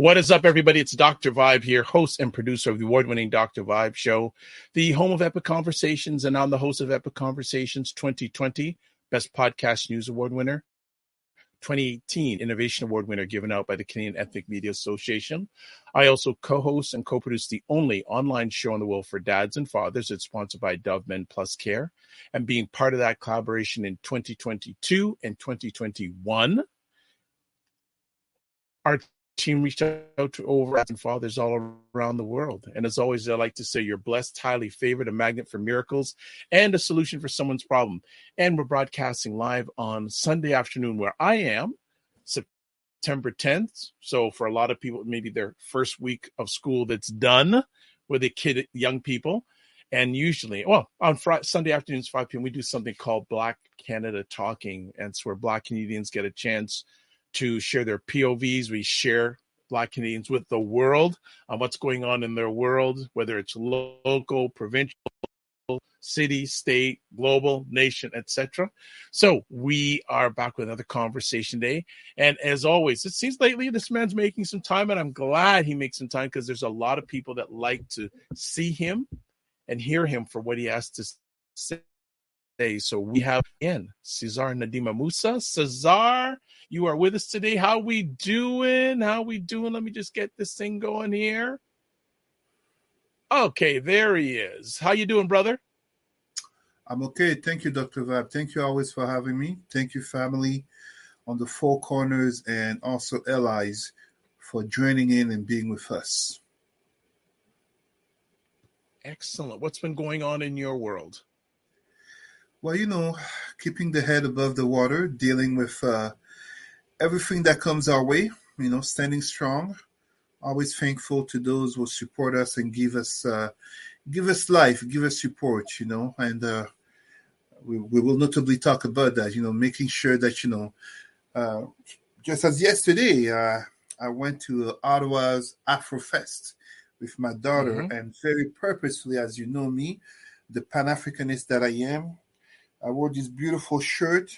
What is up, everybody? It's Dr. Vibe here, host and producer of the award-winning Dr. Vibe Show, the home of Epic Conversations, and I'm the host of Epic Conversations 2020, Best Podcast News Award winner, 2018 Innovation Award winner given out by the Canadian Ethnic Media Association. I also co-host and co-produce the only online show in the world for dads and fathers. It's sponsored by Dove Men Plus Care, and being part of that collaboration in 2022 and 2021, our team reached out to over and fathers all around the world. And as always, I like to say you're blessed, highly favored, a magnet for miracles, and a solution for someone's problem. And we're broadcasting live on Sunday afternoon where I am, September 10th. So for a lot of people, maybe their first week of school that's done with the young people. And usually, on Sunday afternoons, 5 p.m., we do something called Black Canada Talking. And it's where Black Canadians get a chance to share their POVs. We share Black Canadians with the world on what's going on in their world, whether it's local, provincial, city, state, global, nation, etc. So we are back with another conversation day. And as always, it seems lately this man's making some time, and I'm glad he makes some time because there's a lot of people that like to see him and hear him for what he has to say. So we have in Cesar Ndema-Moussa. Cesar, you are with us today. How we doing? Let me just get this thing going here. Okay, there he is. How you doing, brother? I'm okay. Thank you, Dr. Vibe. Thank you always for having me. Thank you, family on the four corners and also allies for joining in and being with us. Excellent. What's been going on in your world? Well, keeping the head above the water, dealing with everything that comes our way, standing strong, always thankful to those who support us and give us life, give us support, and we will notably talk about that, making sure that, just as yesterday, I went to Ottawa's Afrofest with my daughter, and very purposefully, as you know me, the Pan-Africanist that I am, I wore this beautiful shirt.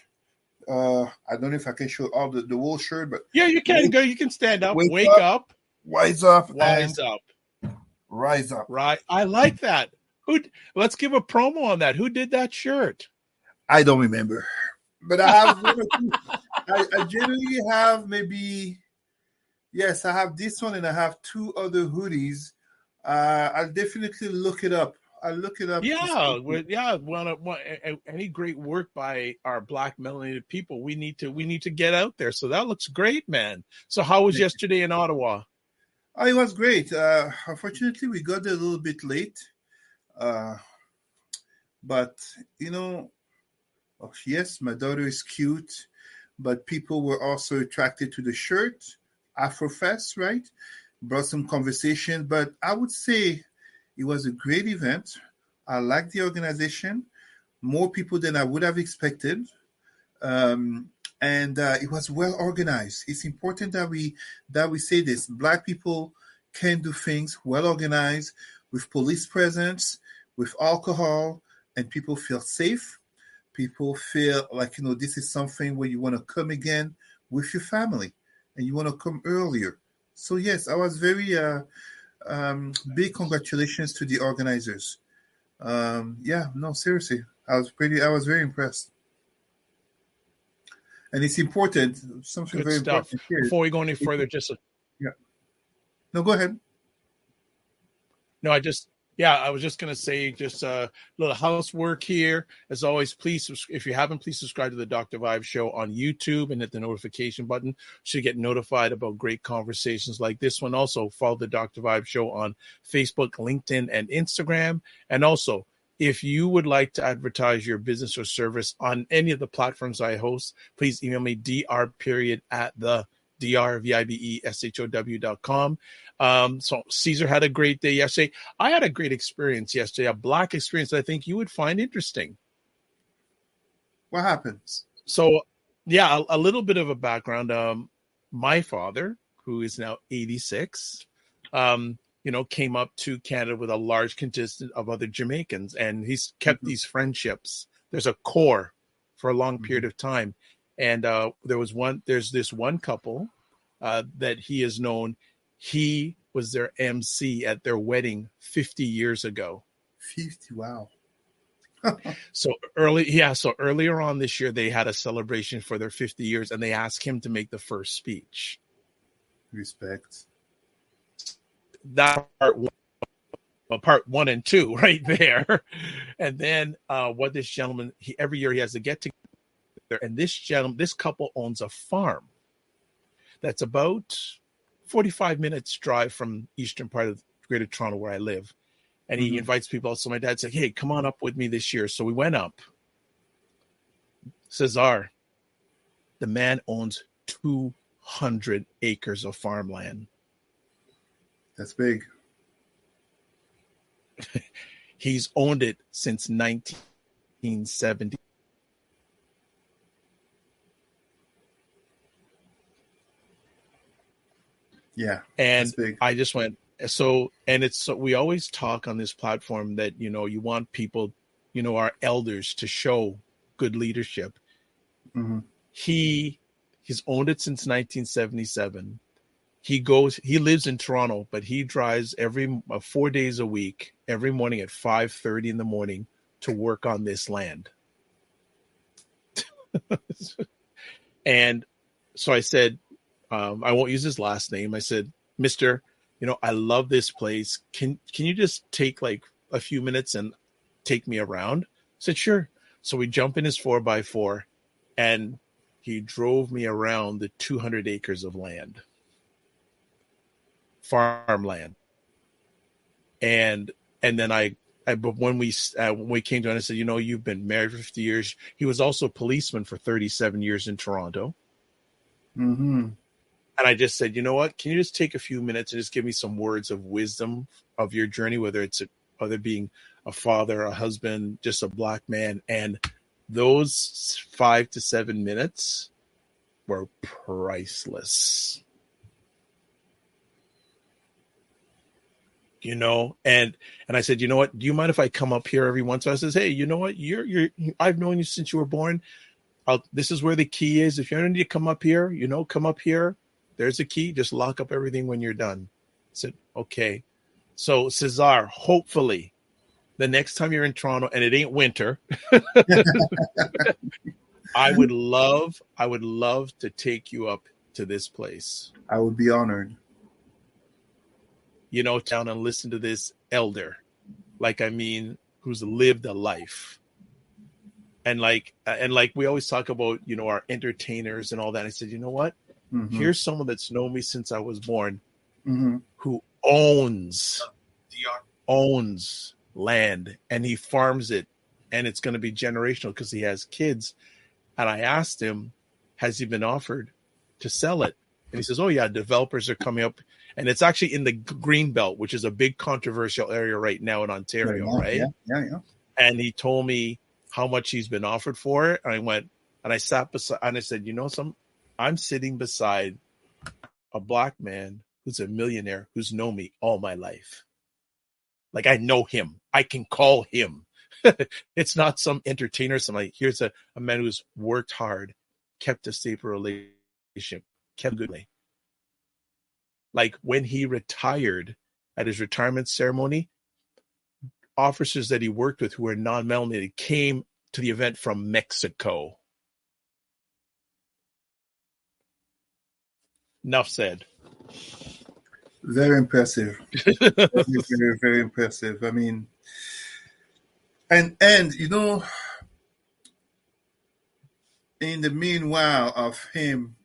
I don't know if I can show all the whole shirt, but yeah, you can go. You can stand up. Wake up. Wise up. Wise up. Rise up. Right. I like that. Let's give a promo on that. Who did that shirt? I don't remember, but I have one or two. I generally have maybe. Yes, I have this one, and I have two other hoodies. I'll definitely look it up. I'll look it up. Yeah. Any great work by our Black melanated people, we need to get out there. So that looks great, man. So how was yesterday in Ottawa? Oh, it was great. Unfortunately, we got there a little bit late. But yes, my daughter is cute, but people were also attracted to the shirt. Afrofest, right? Brought some conversation, but I would say it was a great event. I like the organization, more people than I would have expected. And it was well organized. It's important that we say this. Black people can do things well organized with police presence, with alcohol, and people feel safe. People feel like, this is something where you want to come again with your family and you want to come earlier. So yes, I was very big congratulations to the organizers. Seriously, I was very impressed. And it's important, something Good very stuff. important here. Before we go any further, No, go ahead. No, I was just going to say just a little housework here. As always, please, if you haven't, please subscribe to the Dr. Vibe Show on YouTube and hit the notification button so you get notified about great conversations like this one. Also, follow the Dr. Vibe Show on Facebook, LinkedIn, and Instagram. And also, if you would like to advertise your business or service on any of the platforms I host, please email me dr@drvibeshow.com. So Cesar had a great day yesterday. I had a great experience yesterday, a Black experience that I think you would find interesting. What happened? So, yeah, a little bit of a background. My father, who is now 86, came up to Canada with a large contingent of other Jamaicans, and he's kept these friendships. There's a core for a long period of time. And there's this one couple that he has known He was their MC at their wedding 50 years ago. 50, wow. So earlier on this year, they had a celebration for their 50 years, and they asked him to make the first speech. Respect. That part 1 and 2 right there. And then what this gentleman, every year he has to get together, and this couple owns a farm that's about 45 minutes drive from eastern part of Greater Toronto where I live. And he invites people out. So my dad said, hey, come on up with me this year. So we went up. Cesar, the man owns 200 acres of farmland. That's big. He's owned it since 1970. Yeah. And that's big. I just went, so we always talk on this platform that, you want people, our elders to show good leadership. Mm-hmm. He's owned it since 1977. He lives in Toronto, but he drives 4 days a week, every morning at 5:30 in the morning to work on this land. And so I said, I won't use his last name. I said, Mr., I love this place. Can you just take like a few minutes and take me around? I said, sure. So we jump in his 4x4 and he drove me around the 200 acres of land. Farmland. And then when we came to it, I said, you've been married for 50 years. He was also a policeman for 37 years in Toronto. Mm-hmm. And I just said, you know what? Can you just take a few minutes and just give me some words of wisdom of your journey, whether being a father, a husband, just a Black man. And those 5 to 7 minutes were priceless. And I said, you know what? Do you mind if I come up here every once in a while? I says, hey, you know what? I've known you since you were born. This is where the key is. If you need to come up here, come up here. There's a key. Just lock up everything when you're done. I said, okay. So Cesar, hopefully the next time you're in Toronto and it ain't winter, I would love to take you up to this place. I would be honored. Down and listen to this elder, who's lived a life. And like we always talk about, our entertainers and all that. I said, you know what? Mm-hmm. Here's someone that's known me since I was born, mm-hmm. who owns land, and he farms it, and it's going to be generational because he has kids. And I asked him, has he been offered to sell it? And he says, oh yeah, developers are coming up, and it's actually in the green belt, which is a big controversial area right now in Ontario, right? Yeah. And he told me how much he's been offered for it. And I went and I sat beside, and I said, I'm sitting beside a Black man who's a millionaire who's known me all my life. Like, I know him. I can call him. It's not some entertainer. Here's a man who's worked hard, kept a stable relationship, kept goodly. Like, when he retired at his retirement ceremony, officers that he worked with who were non-melanated came to the event from Mexico. Enough said. Very impressive. Very, very impressive. I mean, and in the meanwhile of him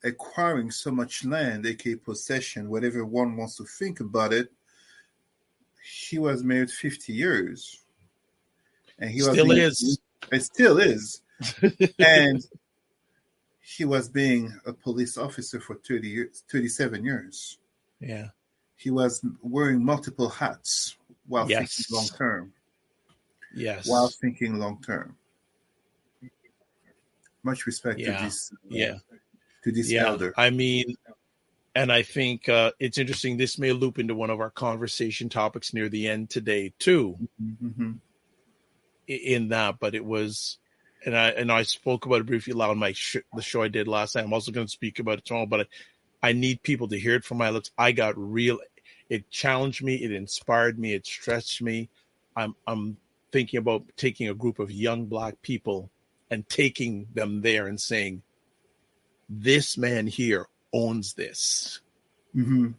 acquiring so much land, aka possession, whatever one wants to think about it, he was married 50 years. And he still is. It still is. And he was being a police officer for 37 years. Yeah. He was wearing multiple hats while thinking long term. Yes. While thinking long term. Much respect to this. To this elder. I mean, and I think it's interesting. This may loop into one of our conversation topics near the end today too. Mm-hmm. In that, but it was, and I spoke about it briefly on the show I did last night. I'm also going to speak about it tomorrow, but I need people to hear it from my lips. I got real. It challenged me. It inspired me. It stretched me. I'm thinking about taking a group of young Black people and taking them there and saying, this man here owns this. Mm-hmm.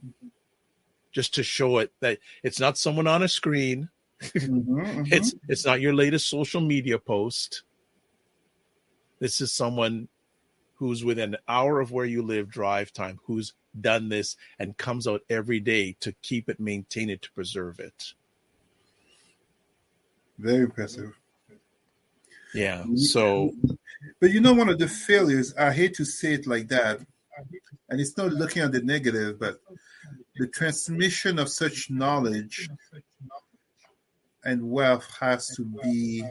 Just to show it that it's not someone on a screen. Mm-hmm. Mm-hmm. It's not your latest social media post. This is someone who's within an hour of where you live, drive time, who's done this and comes out every day to keep it, maintain it, to preserve it. Very impressive. Yeah. So, but you know, one of the failures, I hate to say it like that, and it's not looking at the negative, but the transmission of such knowledge and wealth has to be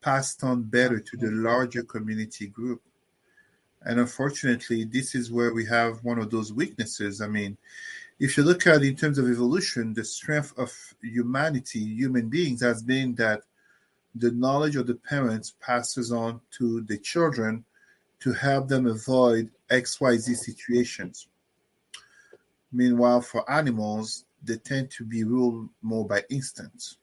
passed on better to the larger community group. And unfortunately, this is where we have one of those weaknesses. I mean, if you look at it in terms of evolution, the strength of humanity, human beings, has been that the knowledge of the parents passes on to the children to help them avoid XYZ situations. Meanwhile, for animals, they tend to be ruled more by instinct.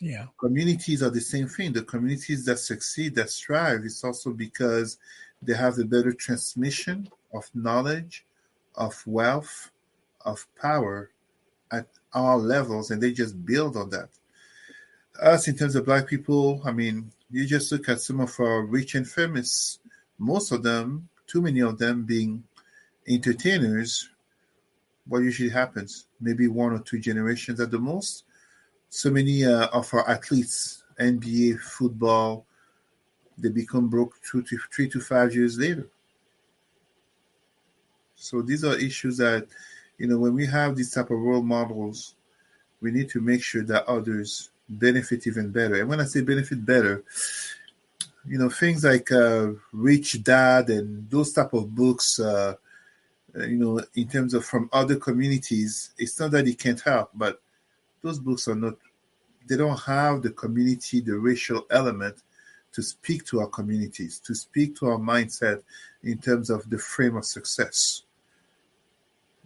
yeah. Communities are the same thing. The communities that succeed, that strive, it's also because they have a better transmission of knowledge, of wealth, of power at all levels, and they just build on that. Us, in terms of Black people, I mean, you just look at some of our rich and famous, most of them, too many of them being entertainers. What usually happens? Maybe one or two generations at the most. So many of our athletes, NBA, football, they become broke 3 to 5 years later. So these are issues that, when we have these type of role models, we need to make sure that others benefit even better. And when I say benefit better, things like Rich Dad and those type of books, in terms of from other communities, it's not that it can't help, but those books they don't have the community, the racial element to speak to our communities, to speak to our mindset in terms of the frame of success.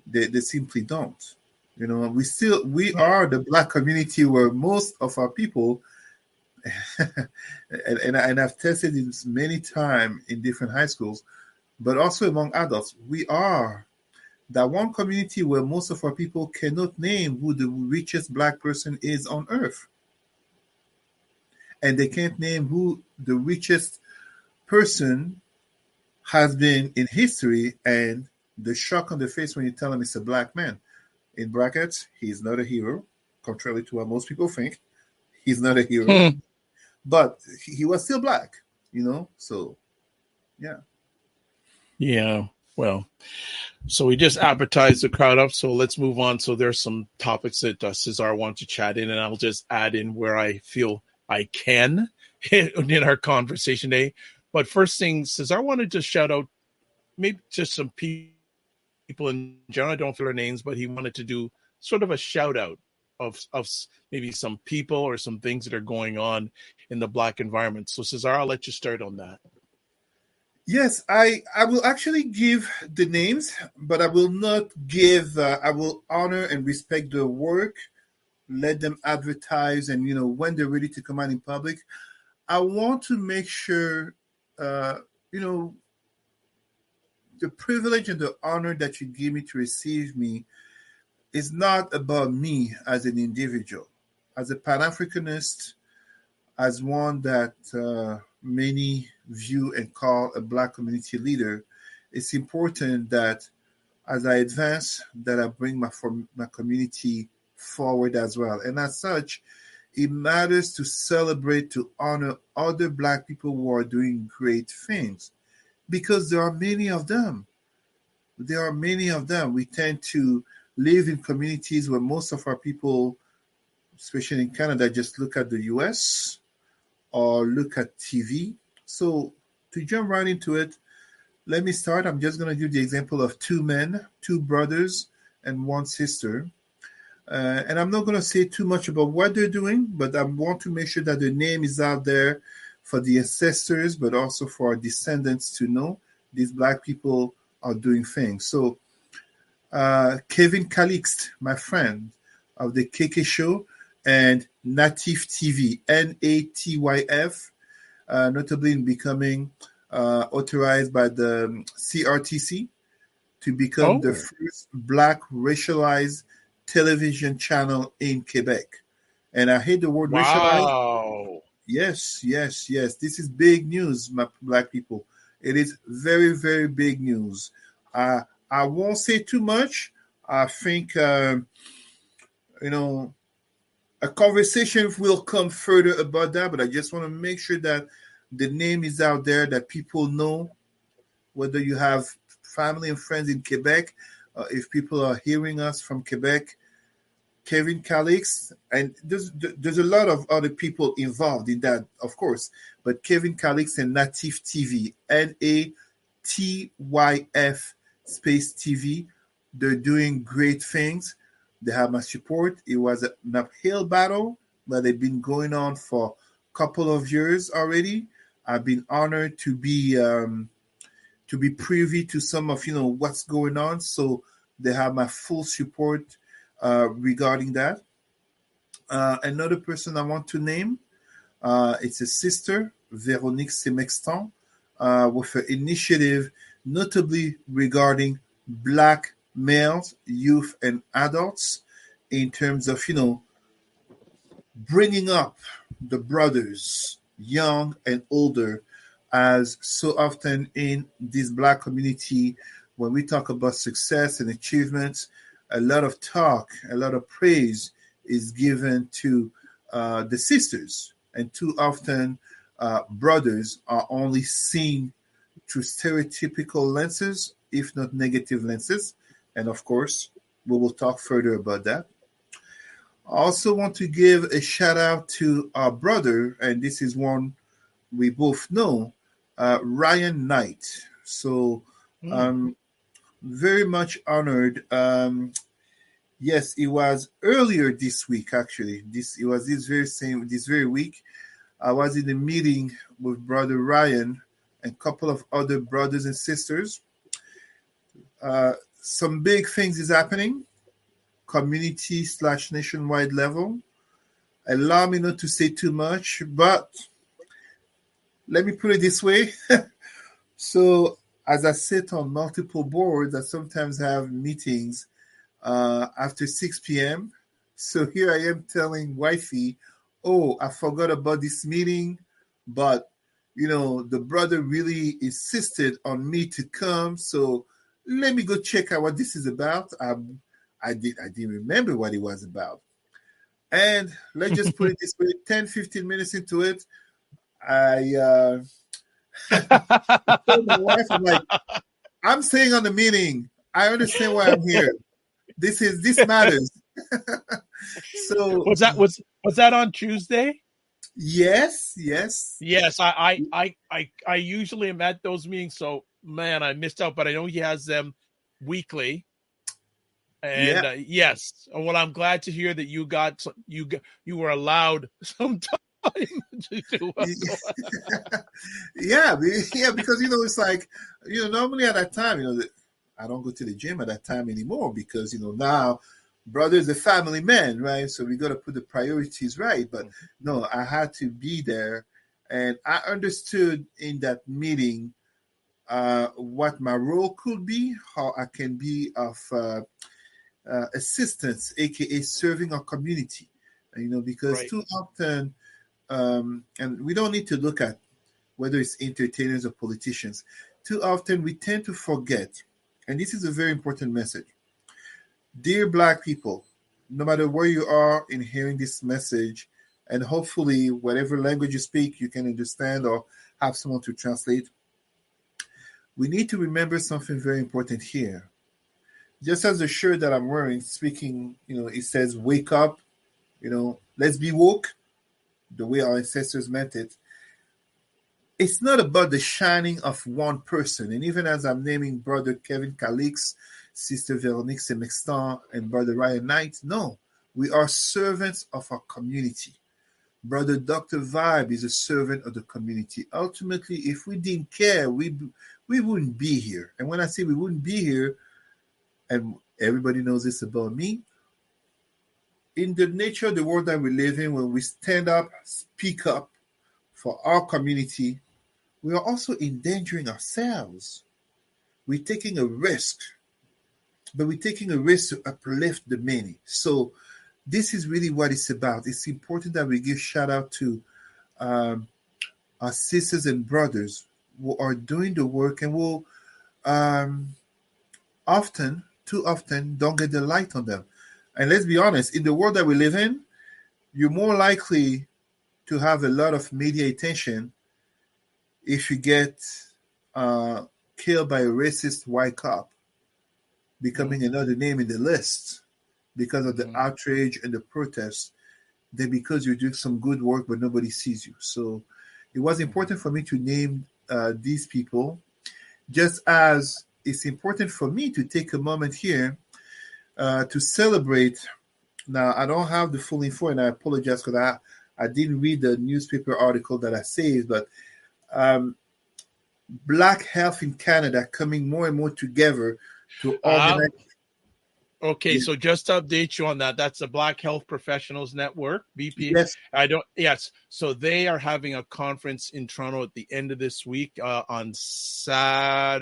They simply don't. We are the Black community where most of our people, and I've tested this many times in different high schools, but also among adults, we are that one community where most of our people cannot name who the richest Black person is on earth. And they can't name who the richest person has been in history, and the shock on the face when you tell them it's a Black man. In brackets, he's not a hero, contrary to what most people think. He's not a hero, but he was still Black, so yeah. Yeah. Well, so we just advertised the crowd up. So let's move on. So there's some topics that Cesar wants to chat in, and I'll just add in where I feel I can in our conversation today. But first thing, Cesar wanted to shout out maybe just some people in general. I don't feel their names, but he wanted to do sort of a shout out of maybe some people or some things that are going on in the Black environment. So Cesar, I'll let you start on that. Yes, I will actually give the names, but I will not give. I will honor and respect their work. Let them advertise, and when they're ready to come out in public, I want to make sure, the privilege and the honor that you give me to receive me is not about me as an individual, as a Pan-Africanist, as one that many view and call a Black community leader. It's important that as I advance, that I bring my community forward as well. And as such, it matters to celebrate, to honor other Black people who are doing great things, because there are many of them. There are many of them. We tend to live in communities where most of our people, especially in Canada, just look at the US or look at TV. So to jump right into it, let me start. I'm just going to give the example of two men, two brothers, and one sister. And I'm not going to say too much about what they're doing, but I want to make sure that the name is out there for the ancestors, but also for our descendants to know these Black people are doing things. So Kevin Calixte, my friend of the KK Show, and Natif TV, Natyf, notably in becoming authorized by the CRTC to become the Oh, first Black racialized television channel in Quebec. And I hate the word racialized. wow. Yes, yes, yes. This is big news, my Black people. It is very, very big news. Uh, I won't say too much. I think, you know, a conversation will come further about that, but I just want to make sure that the name is out there, that people know, whether you have family and friends in Quebec, if people are hearing us from Quebec. Kevin Calix, and there's a lot of other people involved in that, of course, but Kevin Calix and Natif TV, Natyf space TV, they're doing great things. They have my support. It was an uphill battle, but they've been going on for a couple of years already. I've been honored to be privy to some of what's going on, so they have my full support regarding that. Another person I want to name, it's a sister, Véronique Semexton, with an initiative notably regarding Black males, youth, and adults in terms of, bringing up the brothers, young and older, as so often in this Black community, when we talk about success and achievements, a lot of talk, a lot of praise is given to the sisters. And too often, brothers are only seen through stereotypical lenses, if not negative lenses. And of course, we will talk further about that. I also want to give a shout out to our brother, and this is one we both know, Ryan Knight. So, Hmm. um, very much honored. Yes, it was earlier this week. Actually, it was this very week. I was in a meeting with brother Ryan and a couple of other brothers and sisters. Some big things is happening, community slash nationwide level. Allow me not to say too much, but let me put it this way. So, as I sit on multiple boards, I sometimes have meetings after 6 p.m. So here I am telling wifey, oh, I forgot about this meeting, but the brother really insisted on me to come. So let me go check out what this is about. I didn't remember what it was about. And let's just put it this way, 10, 15 minutes into it, I told my wife, I'm like, I'm staying on the meeting. I understand why I'm here. This matters. So Was that on Tuesday? yes, yes, Yes, I usually am at those meetings. So man, I missed out, but I know he has them weekly. And yeah, yes, well, I'm glad to hear that you were allowed some time to do so. yeah, yeah. Because it's like normally at that time, I don't go to the gym at that time anymore because now brother's a family man, right? So we got to put the priorities right. But no, I had to be there, and I understood in that meeting what my role could be, how I can be of assistance, aka serving our community. Because Right. too often, and we don't need to look at whether it's entertainers or politicians. Too often, we tend to forget, and this is a very important message. Dear Black people, no matter where you are in hearing this message, and hopefully, whatever language you speak, you can understand or have someone to translate, we need to remember something very important here. Just as the shirt that I'm wearing, speaking, it says wake up, let's be woke, the way our ancestors meant it. It's not about the shining of one person. And even as I'm naming Brother Kevin Calix, Sister Veronique Semextan, and Brother Ryan Knight, no, we are servants of our community. Brother Dr. Vibe is a servant of the community. Ultimately, if we didn't care, we wouldn't be here. And when I say we wouldn't be here, and everybody knows this about me, in the nature of the world that we live in, when we stand up, speak up for our community, we are also endangering ourselves. We're taking a risk, but we're taking a risk to uplift the many. So this is really what it's about. It's important that we give shout out to um, our sisters and brothers who are doing the work and will um, too often, don't get the light on them. And let's be honest, in the world that we live in, you're more likely to have a lot of media attention if you get uh, killed by a racist white cop, becoming another name in the list because of the outrage and the protests, than because you're doing some good work but nobody sees you. So it was important for me to name these people, just as it's important for me to take a moment here to celebrate. Now, I don't have the full info, and I apologize because I didn't read the newspaper article that I saved, but um, Black health in Canada coming more and more together to organize. Okay, so just to update you on that, that's the Black Health Professionals Network, BP. Yes. Yes. So they are having a conference in Toronto at the end of this week on Saturday,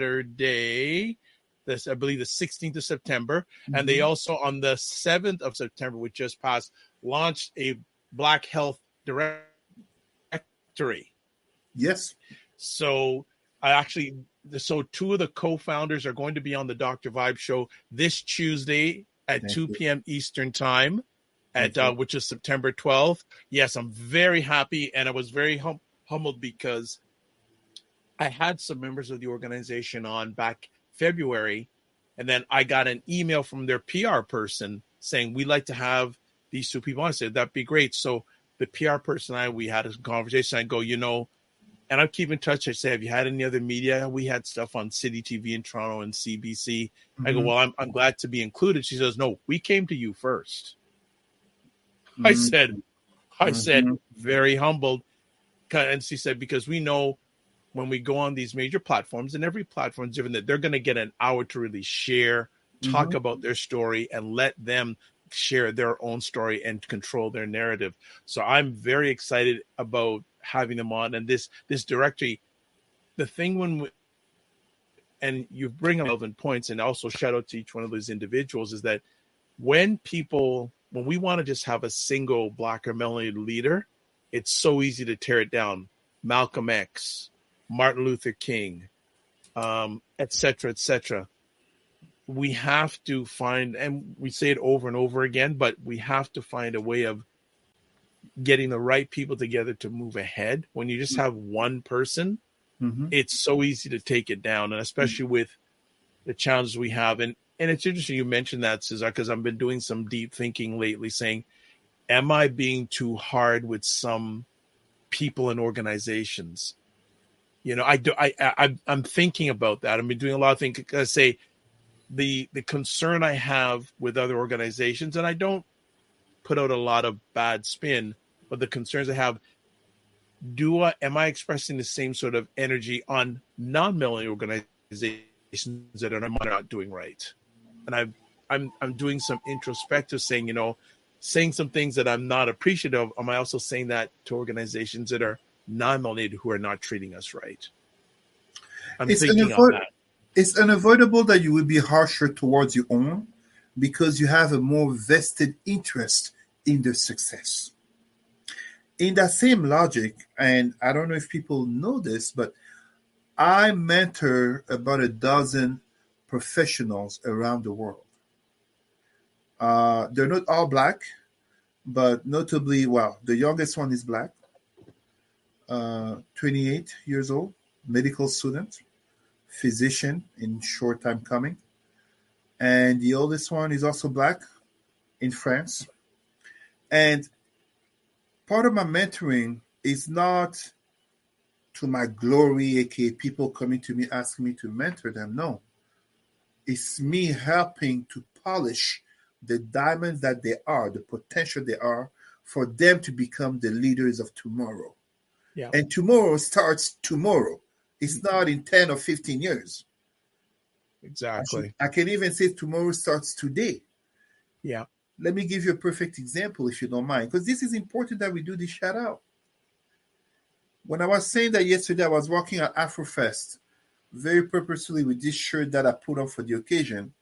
I believe the 16th of September. And they also, on the 7th of September, which just passed, launched a Black Health Directory. Yes. So so two of the co-founders are going to be on the Dr. Vibe show this Tuesday at 2 p.m. Eastern time, which is September 12th. Yes, I'm very happy, and I was very humbled because I had some members of the organization on back February, and then I got an email from their PR person saying, we'd like to have these two people on. I said, that'd be great. So the PR person and we had a conversation. I go, and I keep in touch. I say, have you had any other media? We had stuff on City TV in Toronto and CBC. I go, well, I'm glad to be included. She says, no, we came to you first. I said, very humbled. And she said, because we know when we go on these major platforms, and every platform is different, that they're going to get an hour to really share, talk about their story, and let them share their own story and control their narrative. So I'm very excited about having them on. And this directory, the thing and you bring up relevant points, and also shout out to each one of those individuals, is that when we want to just have a single Black or melanated leader, it's so easy to tear it down. Malcolm X, Martin Luther King, et cetera, we have to find, and we say it over and over again, but we have to find a way of getting the right people together to move ahead. When you just have one person, it's so easy to take it down, and especially with the challenges we have. And it's interesting you mentioned that, Cesar, because I've been doing some deep thinking lately, saying, am I being too hard with some people and organizations? I'm thinking about that. I've been doing a lot of thinking. I say the concern I have with other organizations, and I don't put out a lot of bad spin, but the concerns I have, am I expressing the same sort of energy on non-melanated organizations that are not doing right? And I'm doing some introspective saying, saying some things that I'm not appreciative of. Am I also saying that to organizations that are non-melanated who are not treating us right? It's unavoidable that you will be harsher towards your own because you have a more vested interest in their success. In that same logic, and I don't know if people know this, but I mentor about a dozen professionals around the world. They're not all Black, but notably, the youngest one is Black, 28 years old, medical student, physician in short time coming. And the oldest one is also Black in France. And part of my mentoring is not to my glory, aka people coming to me asking me to mentor them. No. It's me helping to polish the diamonds that they are, the potential they are, for them to become the leaders of tomorrow. Yeah. And tomorrow starts tomorrow. It's not in 10 or 15 years. Exactly. I can even say tomorrow starts today. Yeah. Let me give you a perfect example, if you don't mind, because this is important that we do this shout out. When I was saying that yesterday, I was walking at Afrofest very purposefully with this shirt that I put on for the occasion.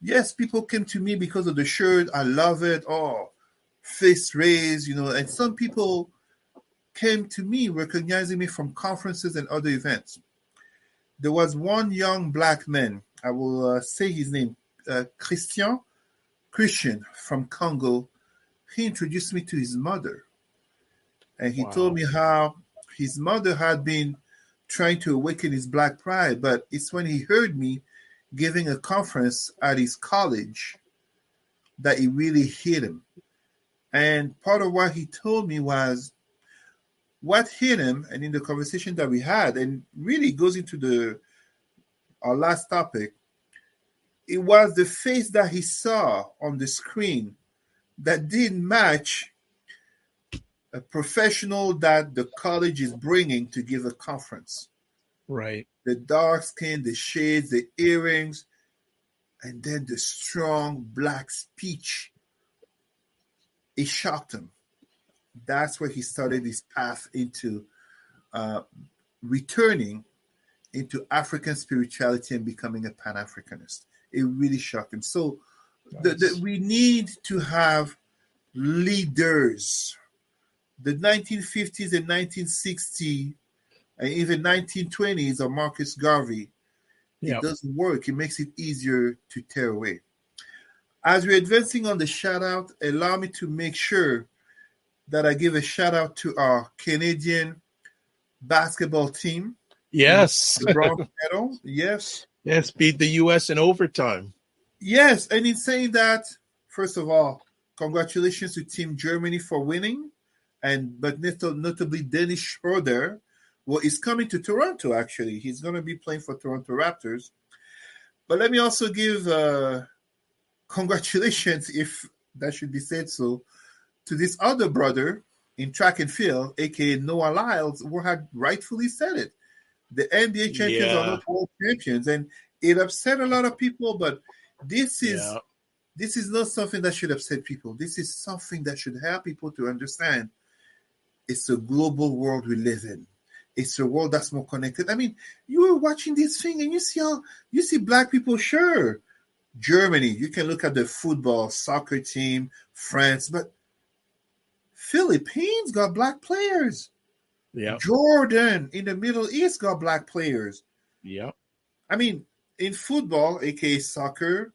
Yes, people came to me because of the shirt. I love it. Oh, face raised, and some people came to me recognizing me from conferences and other events. There was one young black man, I will say his name, Christian from Congo. He introduced me to his mother. And he told me how his mother had been trying to awaken his black pride, but it's when he heard me giving a conference at his college that it really hit him. And part of what he told me was what hit him, and in the conversation that we had, and really goes into our last topic, it was the face that he saw on the screen that didn't match a professional that the college is bringing to give a conference. Right. The dark skin, the shades, the earrings, and then the strong black speech. It shocked him. That's where he started his path into returning into African spirituality and becoming a Pan-Africanist. It really shocked him. So we need to have leaders. The 1950s and 1960s and even 1920s of Marcus Garvey, it doesn't work. It makes it easier to tear away. As we're advancing on the shout out, allow me to make sure that I give a shout out to our Canadian basketball team. Yes. The bronze medal. Yes. Yes, beat the U.S. in overtime. Yes, and in saying that, first of all, congratulations to Team Germany for winning, but notably Dennis Schroeder. Well, he's coming to Toronto, actually. He's going to be playing for Toronto Raptors. But let me also give congratulations, if that should be said so, to this other brother in track and field, a.k.a. Noah Lyles, who had rightfully said it. The NBA champions are not world champions. And it upset a lot of people, but this is not something that should upset people. This is something that should help people to understand it's a global world we live in. It's a world that's more connected. I mean, you were watching this thing and you see black people, sure. Germany, you can look at the football, soccer team, France, but Philippines got black players. Yeah. Jordan in the Middle East got black players. Yeah. I mean, in football, aka soccer,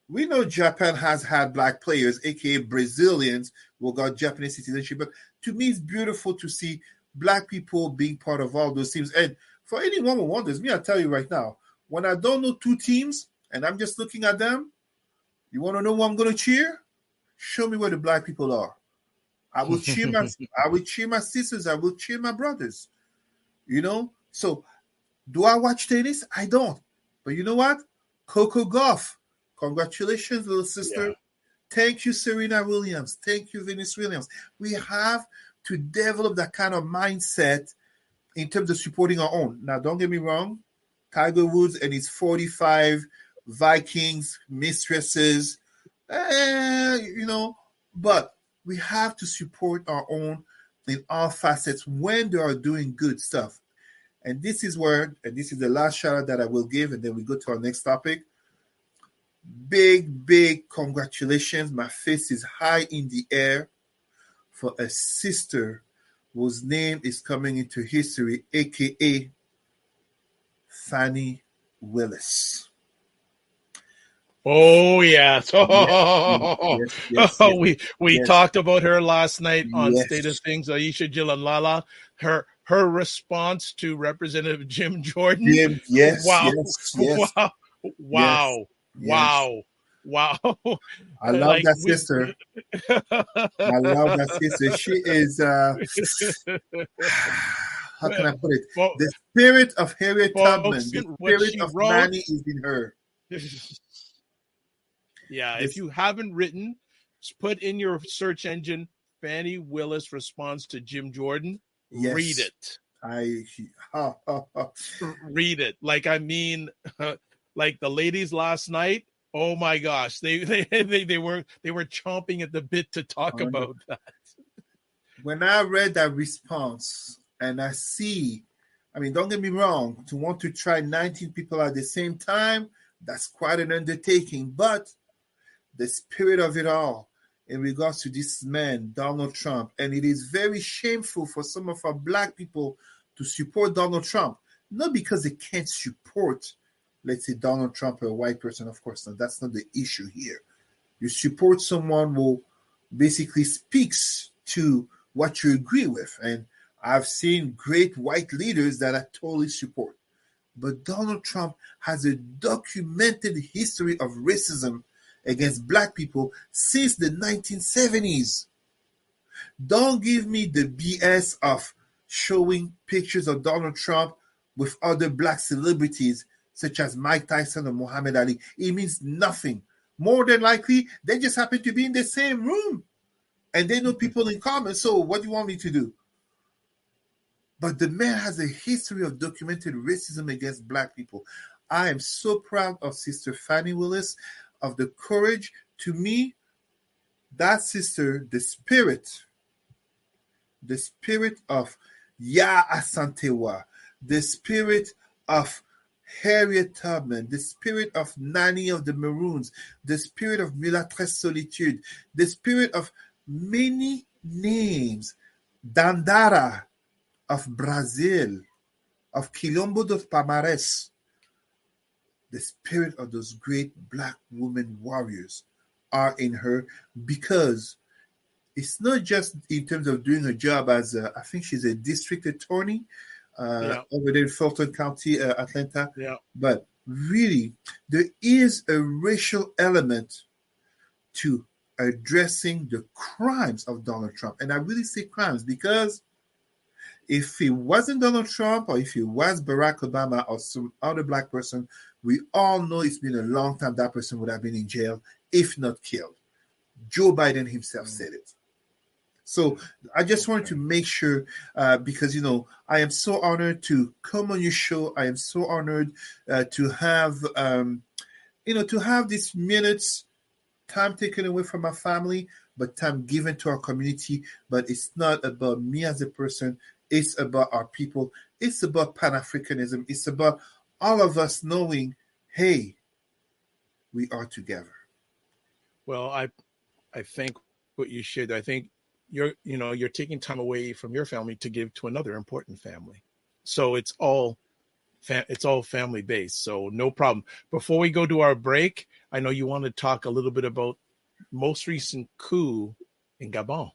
we know Japan has had black players, aka Brazilians who got Japanese citizenship. But to me, it's beautiful to see black people being part of all those teams. And for anyone who wonders, I'll tell you right now, when I don't know two teams and I'm just looking at them, you want to know who I'm going to cheer? Show me where the black people are. I will cheer my sisters. I will cheer my brothers. So do I watch tennis? I don't. But you know what? Coco Gauff. Congratulations, little sister. Yeah. Thank you, Serena Williams. Thank you, Venus Williams. We have to develop that kind of mindset in terms of supporting our own. Now, don't get me wrong. Tiger Woods and his 45 Vikings mistresses, but we have to support our own in all facets when they are doing good stuff. And this is the last shout out that I will give, and then we go to our next topic. Big congratulations. My face is high in the air for a sister whose name is coming into history, aka Fannie Willis. Oh yes. Yes. We talked about her last night on State of Things. Aisha Jilalala, her response to Representative Jim Jordan. Wow. I love that sister. I love that sister. She is how can I put it? The spirit of Harriet Tubman, the spirit of Manny is in her. If you haven't written, put in your search engine Fannie Willis response to Jim Jordan. Read it. I ha, ha, ha. Read it. Like, I mean, like the ladies last night. Oh my gosh, they were chomping at the bit to talk about that. When I read that response and I see, I mean, don't get me wrong, to want to try 19 people at the same time, that's quite an undertaking. But the spirit of it all in regards to this man, Donald Trump, and it is very shameful for some of our black people to support Donald Trump, not because they can't support, let's say, Donald Trump or a white person, of course, no, that's not the issue here. You support someone who basically speaks to what you agree with. And I've seen great white leaders that I totally support. But Donald Trump has a documented history of racism against black people since the 1970s. Don't give me the BS of showing pictures of Donald Trump with other black celebrities such as Mike Tyson or Muhammad Ali. It means nothing. More than likely, they just happen to be in the same room and they know people in common. So what do you want me to do? But the man has a history of documented racism against black people. I am so proud of Sister Fannie Willis, of the courage. To me, that sister, the spirit of Ya Asantewa, the spirit of Harriet Tubman, the spirit of Nanny of the Maroons, the spirit of Mulatresse Solitude, the spirit of many names, Dandara of Brazil, of Quilombo dos Palmares, the spirit of those great black women warriors are in her, because it's not just in terms of doing her job as I think she's a district attorney over there in Fulton County, Atlanta. Yeah. But really, there is a racial element to addressing the crimes of Donald Trump. And I really say crimes because if it wasn't Donald Trump or if it was Barack Obama or some other black person, we all know it's been a long time that person would have been in jail, if not killed. Joe Biden himself said it. So I just wanted to make sure, because, I am so honored to come on your show. I am so honored to have, to have these minutes, time taken away from my family, but time given to our community. But it's not about me as a person. It's about our people. It's about Pan-Africanism. It's about all of us knowing, hey, we are together. Well, I think what you should. I think you're taking time away from your family to give to another important family. So it's all family based. So no problem. Before we go to our break, I know you want to talk a little bit about most recent coup in Gabon.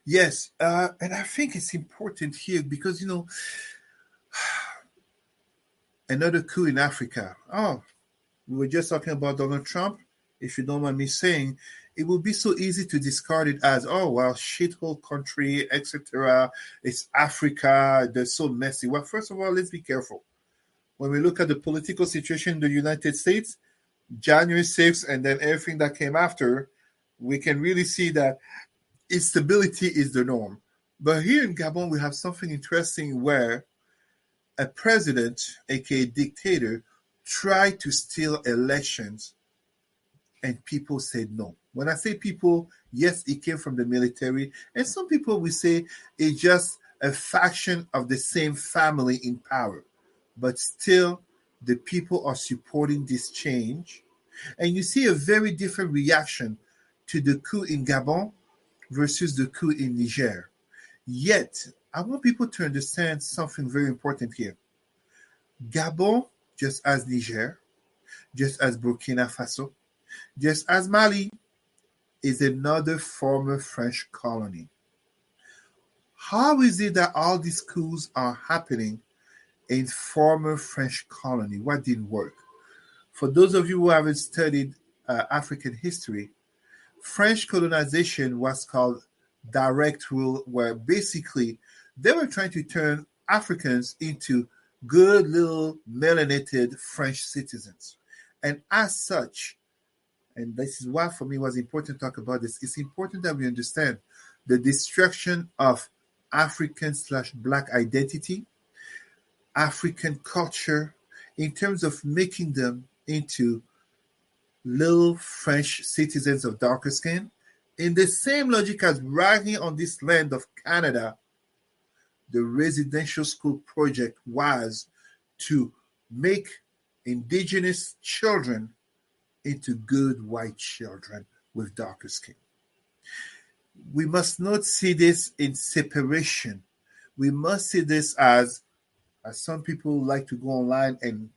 Yes, and I think it's important here because another coup in Africa. Oh, we were just talking about Donald Trump. If you don't mind me saying, it would be so easy to discard it as, oh, well, shithole country, etc. It's Africa. They're so messy. Well, first of all, let's be careful. When we look at the political situation in the United States, January 6th, and then everything that came after, we can really see that instability is the norm. But here in Gabon, we have something interesting where a president, aka dictator, tried to steal elections and people said no. When I say people, yes, it came from the military. And some people will say it's just a faction of the same family in power. But still, the people are supporting this change. And you see a very different reaction to the coup in Gabon versus the coup in Niger. Yet, I want people to understand something very important here. Gabon, just as Niger, just as Burkina Faso, just as Mali, is another former French colony. How is it that all these coups are happening in former French colony? What didn't work? For those of you who haven't studied African history, French colonization was called direct rule, where basically they were trying to turn Africans into good little melanated French citizens. And as such, and this is why for me it was important to talk about this, it's important that we understand the destruction of African/Black identity, African culture, in terms of making them into little French citizens of darker skin. In the same logic as right here on this land of Canada, the residential school project was to make indigenous children into good white children with darker skin. We must not see this in separation. We must see this as some people like to go online and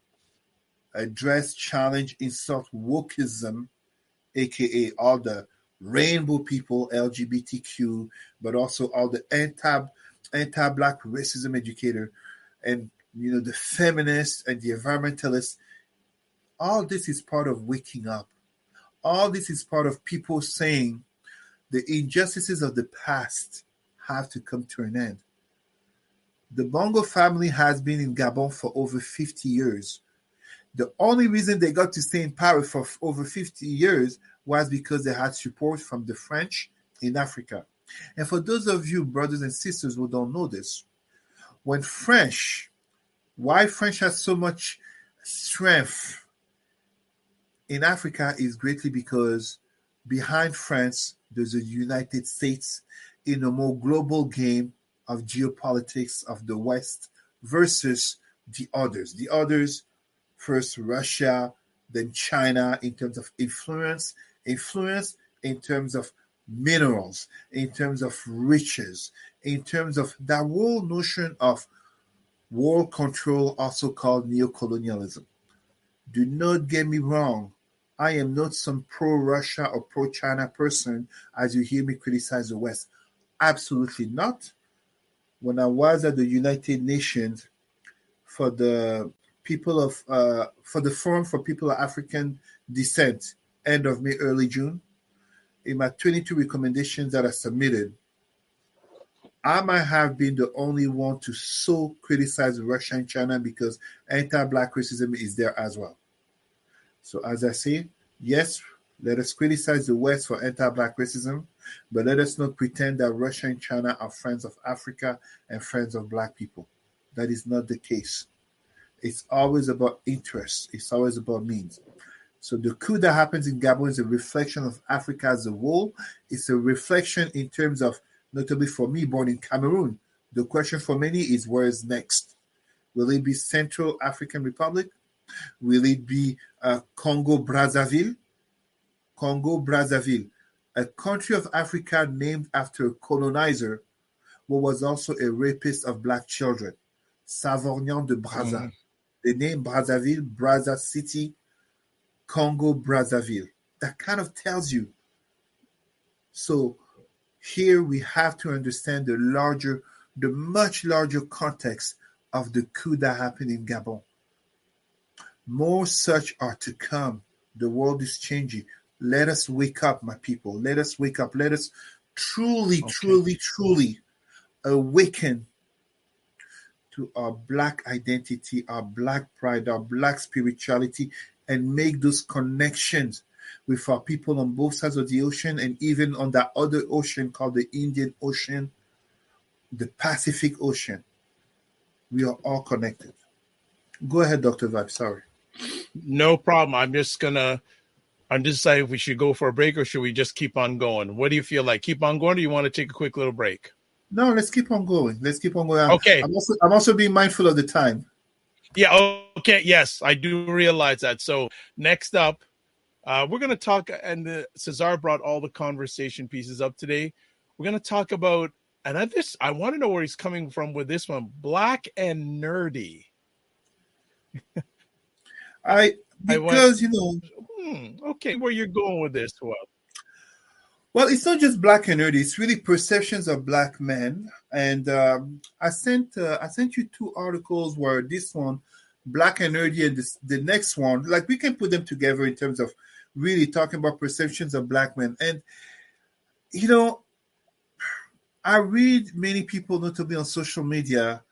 address, challenge, insult wokeism, aka all the rainbow people, LGBTQ, but also all the anti-black racism educator, and the feminists and the environmentalists. All this is part of waking up. All this is part of people saying the injustices of the past have to come to an end. The Bongo family has been in Gabon for over 50 years. The only reason they got to stay in power for over 50 years was because they had support from the French in Africa. And for those of you brothers and sisters who don't know this, why French has so much strength in Africa is greatly because behind France, there's a United States in a more global game of geopolitics of the West versus the others. The others, first Russia, then China in terms of influence in terms of minerals, in terms of riches, in terms of that whole notion of world control, also called neocolonialism. Do not get me wrong. I am not some pro-Russia or pro-China person as you hear me criticize the West. Absolutely not. When I was at the United Nations for the for the Forum for People of African Descent, end of May, early June, in my 22 recommendations that I submitted, I might have been the only one to so criticize Russia and China because anti-black racism is there as well. So as I say, yes, let us criticize the West for anti-black racism, but let us not pretend that Russia and China are friends of Africa and friends of black people. That is not the case. It's always about interests. It's always about means. So the coup that happens in Gabon is a reflection of Africa as a whole. It's a reflection in terms of, notably for me, born in Cameroon. The question for many is, where is next? Will it be Central African Republic? Will it be Congo-Brazzaville? Congo-Brazzaville, a country of Africa named after a colonizer who was also a rapist of black children, Savorgnan de Brazza. Mm. The name Brazzaville, Brazza City, Congo-Brazzaville. That kind of tells you. So here we have to understand the much larger context of the coup that happened in Gabon. More such are to come. The world is changing. Let us wake up, my people. Let us wake up. Let us truly awaken to our black identity, our black pride, our black spirituality, and make those connections with our people on both sides of the ocean and even on that other ocean called the Indian Ocean, the Pacific Ocean. We are all connected. Go ahead, Dr. Vibe. Sorry. No problem. I'm just deciding if we should go for a break or should we just keep on going? What do you feel like? Keep on going, or do you want to take a quick little break? No, let's keep on going. Okay. I'm also being mindful of the time. Yeah. Okay. Yes, I do realize that. So next up, we're going to talk, and Cesar brought all the conversation pieces up today. We're going to talk about, and I want to know where he's coming from with this one, black and nerdy. Okay, where you're going with this? Well, it's not just black and nerdy. It's really perceptions of black men. And I sent you two articles where this one, black and nerdy, and the next one, like we can put them together in terms of really talking about perceptions of black men. And I read many people, notably on social media,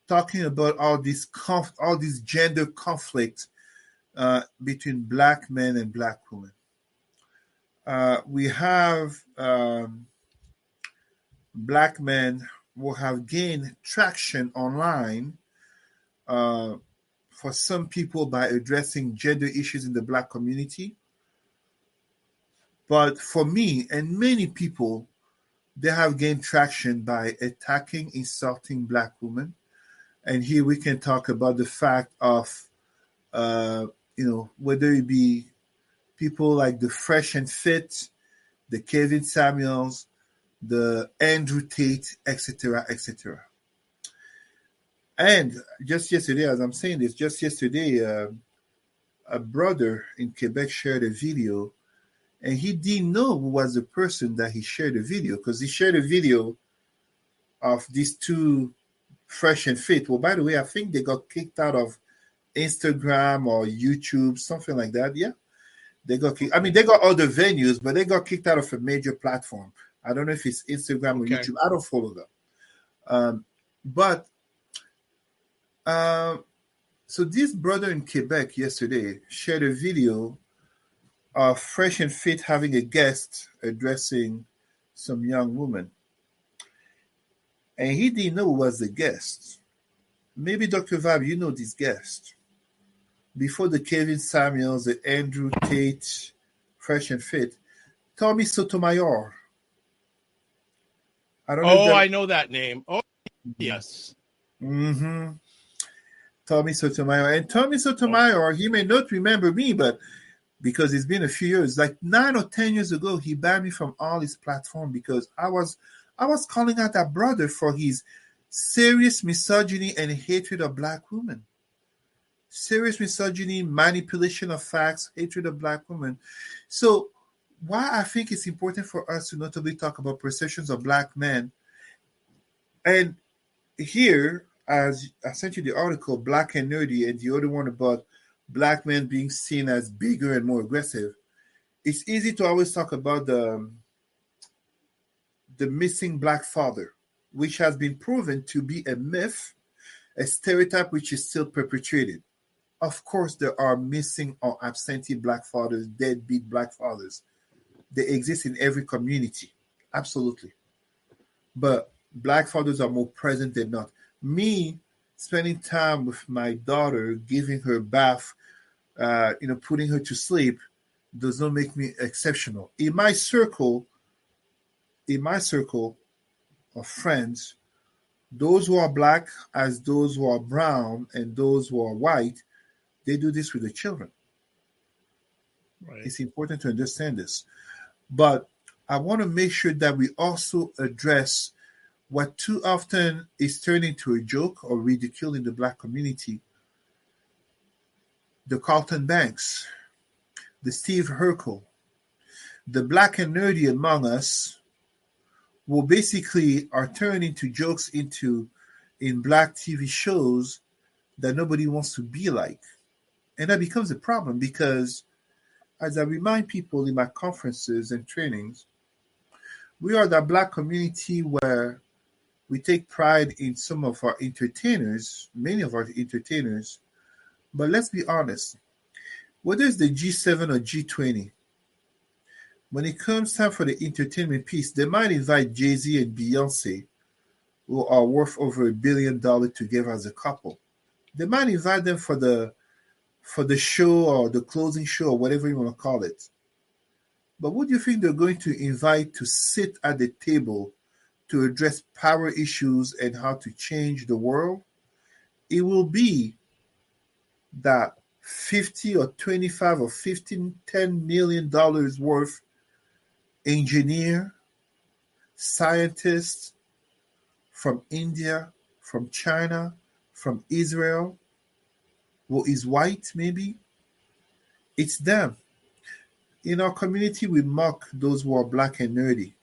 talking about all this gender conflict between black men and black women. We have black men will have gained traction online for some people by addressing gender issues in the Black community. But for me and many people, they have gained traction by attacking, insulting Black women. And here we can talk about the fact of, whether it be people like the Fresh and Fit, the Kevin Samuels, the Andrew Tate, etc., etc. And just yesterday, as I'm saying this, just yesterday, a brother in Quebec shared a video, and he didn't know who was the person that he shared the video, because he shared a video of these two Fresh and Fit. Well, by the way, I think they got kicked out of Instagram or YouTube, something like that. Yeah, they got kicked. I mean, they got other venues, but they got kicked out of a major platform. I don't know if it's Instagram or YouTube. I don't follow them. So this brother in Quebec yesterday shared a video of Fresh and Fit having a guest addressing some young woman. And he didn't know who was the guest. Maybe Dr. Vab, you know this guest. Before the Kevin Samuels, the Andrew Tate, Fresh and Fit, Tommy Sotomayor. I don't know. I know that name. Oh, yes. Mm-hmm. Tommy Sotomayor. And Tommy Sotomayor, he may not remember me, but because it's been a few years, like 9 or 10 years ago, he banned me from all his platforms because I was calling out that brother for his serious misogyny and hatred of Black women. Serious misogyny, manipulation of facts, hatred of Black women. So why I think it's important for us to notably talk about perceptions of Black men. And here, as I sent you the article, Black and Nerdy, and the other one about Black men being seen as bigger and more aggressive, it's easy to always talk about the missing Black father, which has been proven to be a myth, a stereotype which is still perpetuated. Of course, there are missing or absentee Black fathers, deadbeat Black fathers. They exist in every community, absolutely. But Black fathers are more present than not. Me spending time with my daughter, giving her bath, putting her to sleep, does not make me exceptional. In my circle of friends, those who are Black as those who are brown and those who are white, they do this with the children. Right. It's important to understand this. But I want to make sure that we also address what too often is turned into a joke or ridicule in the Black community. The Carlton Banks, the Steve Urkel, the Black and Nerdy among us will basically are turned into jokes in Black TV shows that nobody wants to be like. And that becomes a problem because, as I remind people in my conferences and trainings, we are the Black community where we take pride in some of our entertainers, many of our entertainers. But let's be honest, whether it's the G7 or G20, when it comes time for the entertainment piece, they might invite Jay-Z and Beyonce, who are worth over $1 billion together as a couple. They might invite them for the show or the closing show or whatever you want to call it. But what do you think they're going to invite to sit at the table to address power issues and how to change the world? It will be that 50 or 25 or 15, $10 million worth engineer, scientists from India, from China, from Israel, who is white maybe. It's them. In our community, we mock those who are Black and nerdy.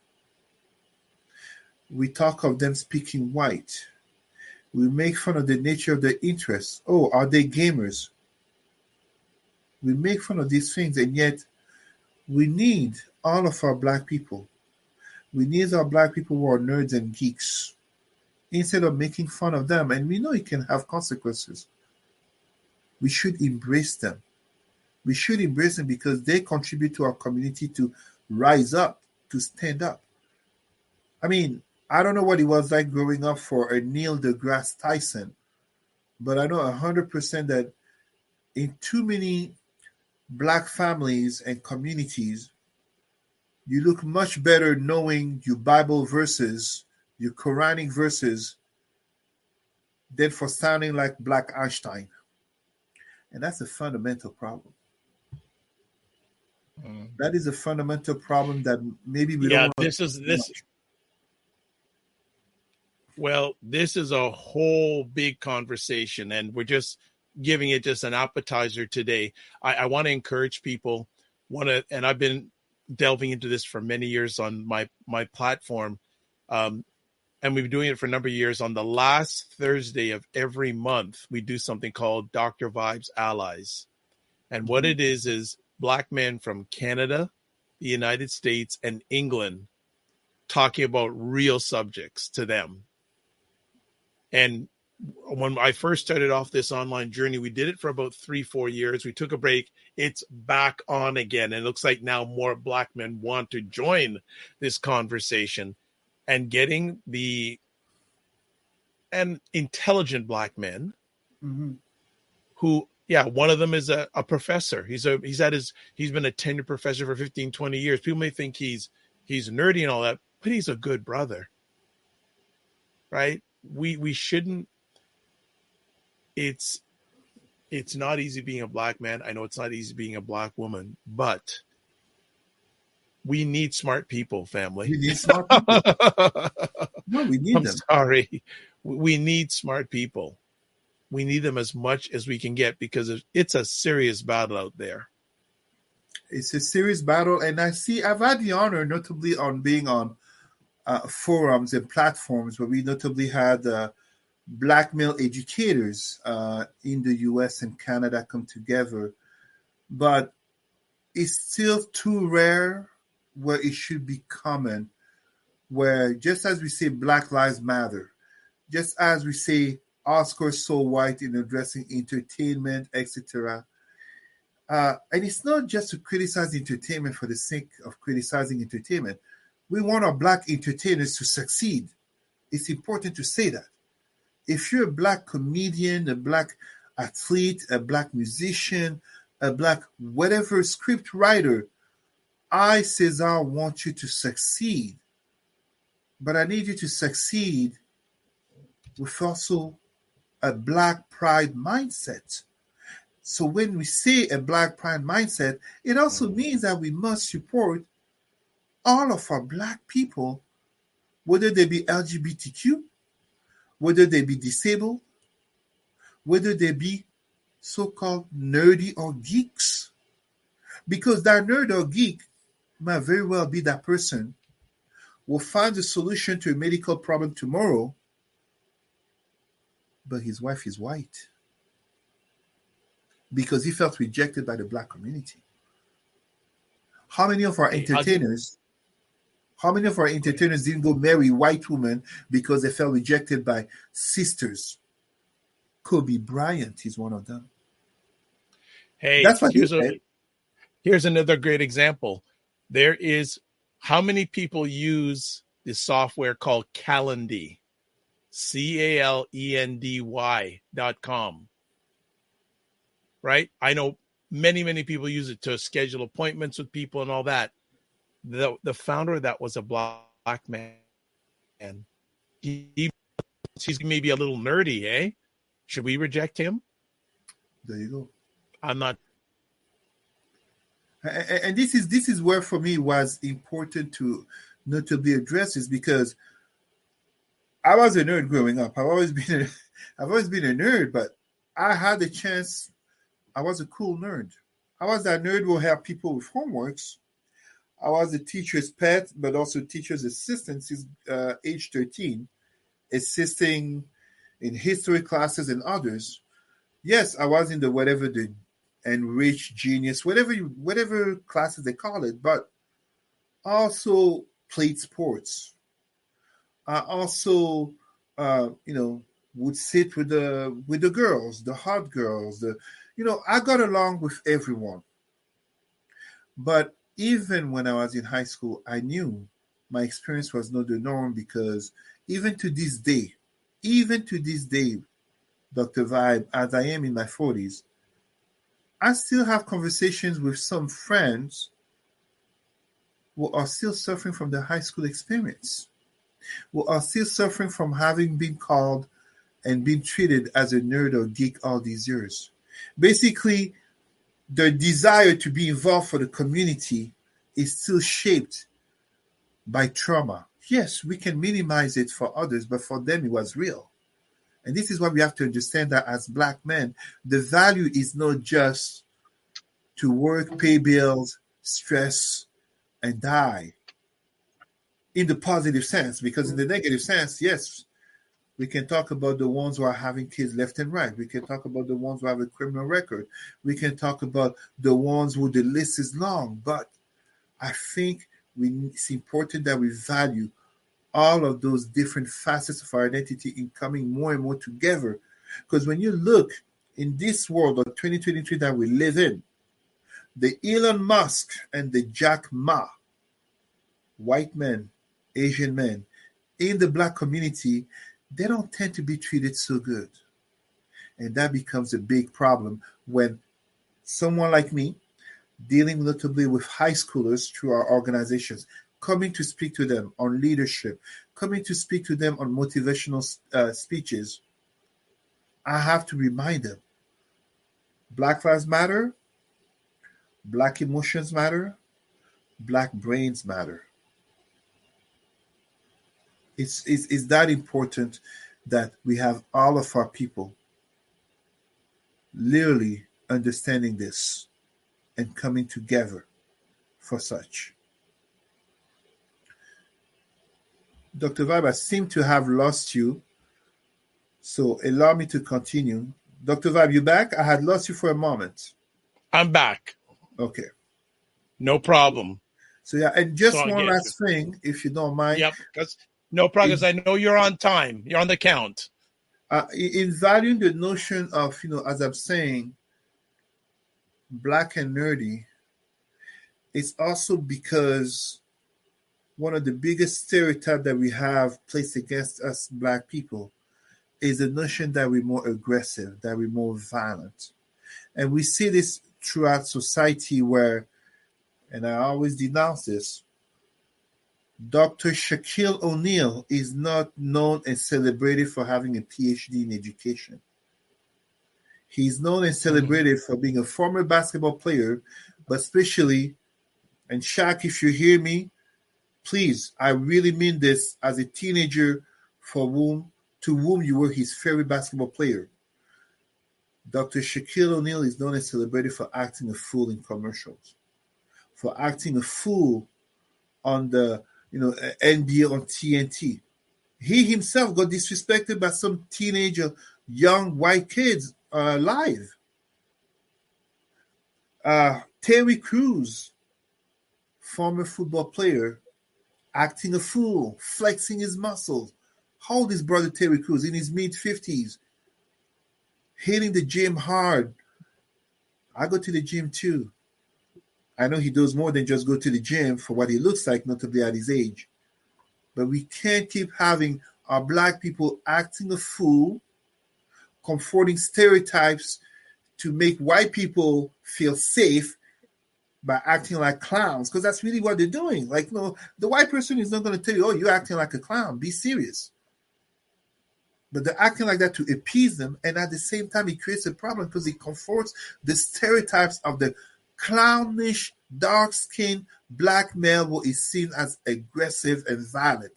We talk of them speaking white. We make fun of the nature of their interests. Oh, are they gamers? We make fun of these things, and yet we need all of our Black people. We need our Black people who are nerds and geeks instead of making fun of them. And we know it can have consequences. We should embrace them. We should embrace them because they contribute to our community to rise up, to stand up. I mean, I don't know what it was like growing up for a Neil deGrasse Tyson, but I know 100% that in too many black families and communities, you look much better knowing your Bible verses, your Quranic verses, than for sounding like Black Einstein. And that's a fundamental problem. That is a fundamental problem that maybe we don't Yeah, want to this is this. Well, this is a whole big conversation, and we're just giving it just an appetizer today. I want to encourage people. And I've been delving into this for many years on my platform, and we've been doing it for a number of years. On the last Thursday of every month, we do something called Dr. Vibes Allies, and what it is Black men from Canada, the United States, and England talking about real subjects to them. And when I first started off this online journey, we did it for about 3-4 years. We took a break. It's back on again. And it looks like now more Black men want to join this conversation, and getting and intelligent Black men who, one of them is a professor. He's been a tenured professor for 15, 20 years. People may think he's nerdy and all that, but he's a good brother, right? We shouldn't. It's not easy being a Black man. I know it's not easy being a Black woman, but we need smart people, family. We need smart people. No, we need them. Sorry. We need smart people. We need them as much as we can get, because it's a serious battle out there. It's a serious battle. And I've had the honor, notably on being on forums and platforms where we notably had Black male educators in the US and Canada come together. But it's still too rare where it should be common, where just as we say Black Lives Matter, just as we say Oscars so white in addressing entertainment, etc. And it's not just to criticize entertainment for the sake of criticizing entertainment. We want our Black entertainers to succeed. It's important to say that. If you're a Black comedian, a Black athlete, a Black musician, a Black whatever script writer, I, Cesar, want you to succeed. But I need you to succeed with also a Black pride mindset. So when we say a Black pride mindset, it also means that we must support all of our Black people, whether they be LGBTQ, whether they be disabled, whether they be so-called nerdy or geeks. Because that nerd or geek might very well be that person will find a solution to a medical problem tomorrow, but his wife is white because he felt rejected by the Black community. How many of our entertainers didn't go marry white women because they felt rejected by sisters? Kobe Bryant is one of them. Hey, that's what he said. Here's another great example. There is, how many people use the software called Calendly? CALENDY.com. Right? I know many, many people use it to schedule appointments with people and all that. The founder of that was a Black man. And he's maybe a little nerdy, eh? Should we reject him? There you go. I'm not. And this is where for me was important to notably address, is because I was a nerd growing up. I've always been a nerd, but I had the chance. I was a cool nerd. I was that nerd who helped people with homeworks. I was a teacher's pet, but also teacher's assistant since age 13, assisting in history classes and others. Yes, I was in the whatever the enriched genius, whatever classes they call it, but I also played sports. I also, would sit with the girls, the hot girls. I got along with everyone. But even when I was in high school, I knew my experience was not the norm, because even to this day, Dr. Vibe, as I am in my 40s, I still have conversations with some friends who are still suffering from the high school experience, who are still suffering from having been called and been treated as a nerd or geek all these years. Basically, their desire to be involved for the community is still shaped by trauma. Yes, we can minimize it for others, but for them it was real. And this is why we have to understand that as Black men, the value is not just to work, pay bills, stress, and die in the positive sense. Because in the negative sense, yes, we can talk about the ones who are having kids left and right. We can talk about the ones who have a criminal record. We can talk about the ones who the list is long. But I think it's important that we value all of those different facets of our identity in coming more and more together. Because when you look in this world of 2023 that we live in, the Elon Musk and the Jack Ma, white men, Asian men, in the Black community, they don't tend to be treated so good. And that becomes a big problem when someone like me, dealing notably with high schoolers through our organizations, coming to speak to them on leadership, coming to speak to them on motivational speeches, I have to remind them, Black lives matter, Black emotions matter, Black brains matter. It's that important that we have all of our people literally understanding this and coming together for such. Dr. Vibe, I seem to have lost you, so allow me to continue. Dr. Vibe, you back? I had lost you for a moment. I'm back. Okay. No problem. So yeah, and just So one last thing, if you don't mind. Yep, because no progress. I know you're on time. You're on the count. In valuing the notion of, as I'm saying, Black and nerdy, it's also because one of the biggest stereotypes that we have placed against us Black people is the notion that we're more aggressive, that we're more violent. And we see this throughout society where, and I always denounce this, Dr. Shaquille O'Neal is not known and celebrated for having a PhD in education. He's known and celebrated for being a former basketball player, but especially, and Shaq, if you hear me, please, I really mean this, as a teenager to whom you were his favorite basketball player. Dr. Shaquille O'Neal is known and celebrated for acting a fool in commercials, for acting a fool on the NBA on TNT. He himself got disrespected by some teenager, young white kids live. Terry Crews, former football player, acting a fool, flexing his muscles. How old is brother Terry Crews? In his mid-50s. Hitting the gym hard. I go to the gym too. I know he does more than just go to the gym for what he looks like, notably at his age. But we can't keep having our Black people acting a fool, comforting stereotypes to make white people feel safe by acting like clowns, because that's really what they're doing. Like, the white person is not going to tell you, oh, you're acting like a clown. Be serious. But they're acting like that to appease them, and at the same time, it creates a problem because it comforts the stereotypes of the clownish, dark-skinned Black male who is seen as aggressive and violent.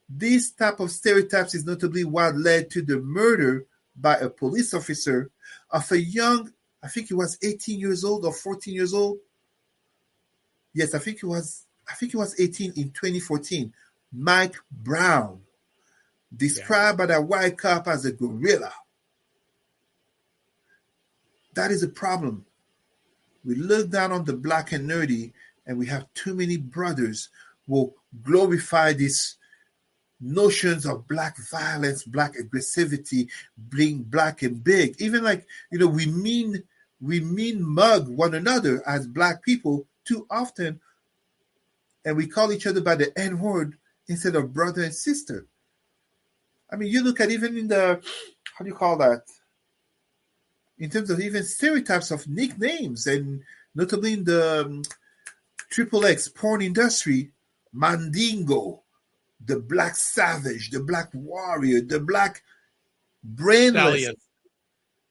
This type of stereotypes is notably what led to the murder by a police officer of a young, I think he was 18 years old or 14 years old. Yes, I think he was 18 in 2014. Mike Brown, described by that white cop as a gorilla. That is a problem. We look down on the Black and nerdy, and we have too many brothers who glorify these notions of Black violence, Black aggressivity, being Black and big. Even we mean mug one another as Black people too often. and we call each other by the N word instead of brother and sister. I mean, you look at even in the, how do you call that? In terms of even stereotypes of nicknames, and notably in the triple X porn industry, Mandingo, the black savage, the black warrior, the black brainless. Stallion.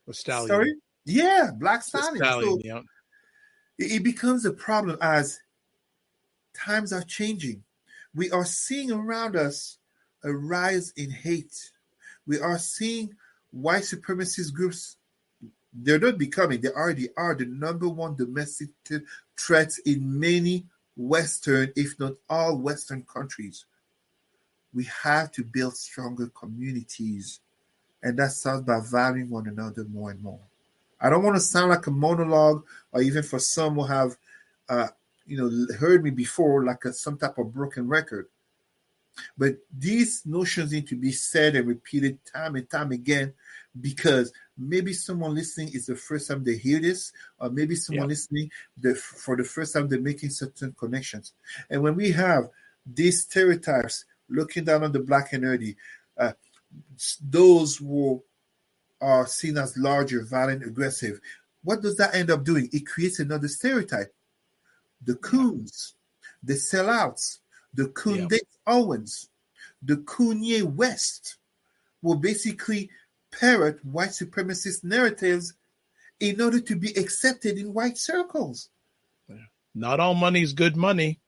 Or stallion. Sorry? Yeah, black The stallion. stallion, So yeah. it becomes a problem as times are changing. We are seeing around us a rise in hate. We are seeing white supremacist groups. They're not becoming, they already are the number one domestic threats in many Western, if not all Western countries. We have to build stronger communities, and that starts by valuing one another more and more. I don't want to sound like a monologue, or even for some who have, heard me before, like some type of broken record. But these notions need to be said and repeated time and time again, because maybe someone listening is the first time they hear this, or maybe someone listening for the first time they're making certain connections. And when we have these stereotypes looking down on the black and nerdy, those who are seen as larger, violent, aggressive, what does that end up doing? It creates another stereotype. The coons, the sellouts, the Kunde Owens, the Kanye West will basically parrot white supremacist narratives in order to be accepted in white circles. Not all money is good money.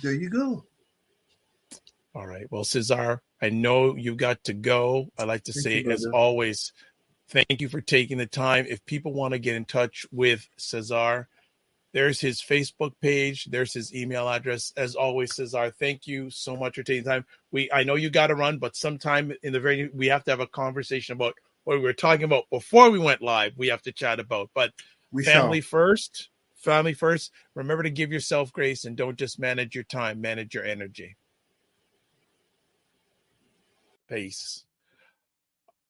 There you go. All right. Well, Cesar, I know you got to go. I'd like to say, as always, thank you for taking the time. If people want to get in touch with Cesar, there's his Facebook page. There's his email address. As always, Cesar, thank you so much for taking time. I know you got to run, but sometime we have to have a conversation about what we were talking about before we went live. We have to chat about, but family first. Remember to give yourself grace and don't just manage your time, manage your energy. Peace.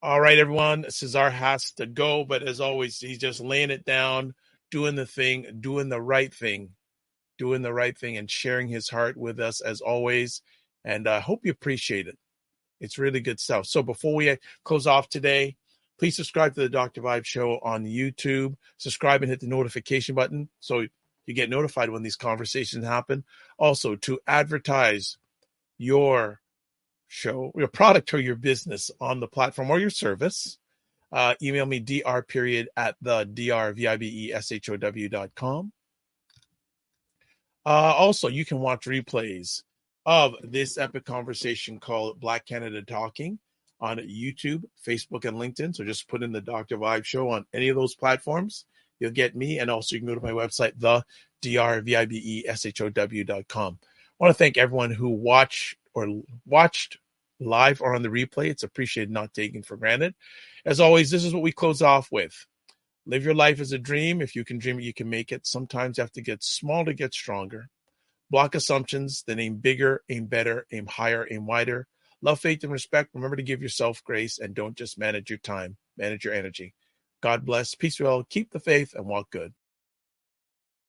All right, everyone. Cesar has to go, but as always, he's just laying it down, doing the thing, doing the right thing, and sharing his heart with us as always. And I hope you appreciate it. It's really good stuff. So before we close off today, please subscribe to the Dr. Vibe Show on YouTube. Subscribe and hit the notification button so you get notified when these conversations happen. Also, to advertise your show, your product or your business on the platform or your service, email me dr@the drvibeshow.com. Also, you can watch replays of this epic conversation called Black Canada Talking on YouTube, Facebook, and LinkedIn. So just put in the Dr. Vibe Show on any of those platforms. You'll get me. And also you can go to my website, thedrvibeshow.com. I want to thank everyone who watched live or on the replay. It's appreciated, not taken for granted. As always, this is what we close off with. Live your life as a dream. If you can dream it, you can make it. Sometimes you have to get small to get stronger. Block assumptions, then aim bigger, aim better, aim higher, aim wider. Love, faith, and respect. Remember to give yourself grace and don't just manage your time, manage your energy. God bless. Peace, well. Keep the faith and walk good.